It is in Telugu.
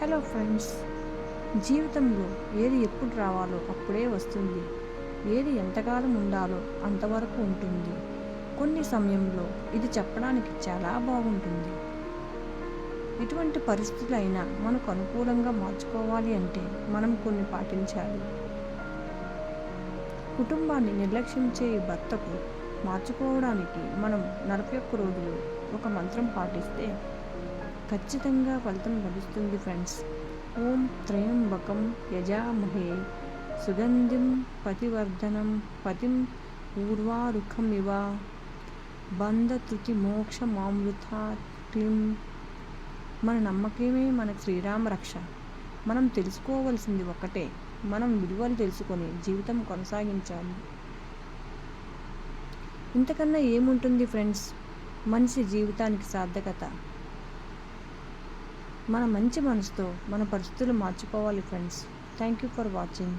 హలో ఫ్రెండ్స్, జీవితంలో ఏది ఎప్పుడు రావాలో అప్పుడే వస్తుంది. ఏది ఎంతకాలం ఉండాలో అంతవరకు ఉంటుంది. కొన్ని సమయంలో ఇది చెప్పడానికి చాలా బాగుంటుంది. ఎటువంటి పరిస్థితులైనా మనకు అనుకూలంగా మార్చుకోవాలి అంటే మనం కొన్ని పాటించాలి. కుటుంబాన్ని నిర్లక్ష్యం చేయి భర్తకు మార్చుకోవడానికి మనం 41 రోజులు ఒక మంత్రం పాటిస్తే ఖచ్చితంగా ఫలితం లభిస్తుంది ఫ్రెండ్స్. ఓం త్రయంబకం యజామహే సుగంధిం పతివర్ధనం పతిం ఊర్వారుకమివ బంధతృతి మోక్షమామృతాత్ క్లీం. మన నమ్మకమే మన శ్రీరామ రక్ష. మనం తెలుసుకోవలసింది ఒకటే, మనం విలువలు తెలుసుకొని జీవితం కొనసాగించాలి. ఇంతకన్నా ఏముంటుంది ఫ్రెండ్స్ మనిషి జీవితానికి సార్థకత? మన మంచి మనసుతో మన పరిస్థితులు మార్చుకోవాలి friends. Thank you for watching.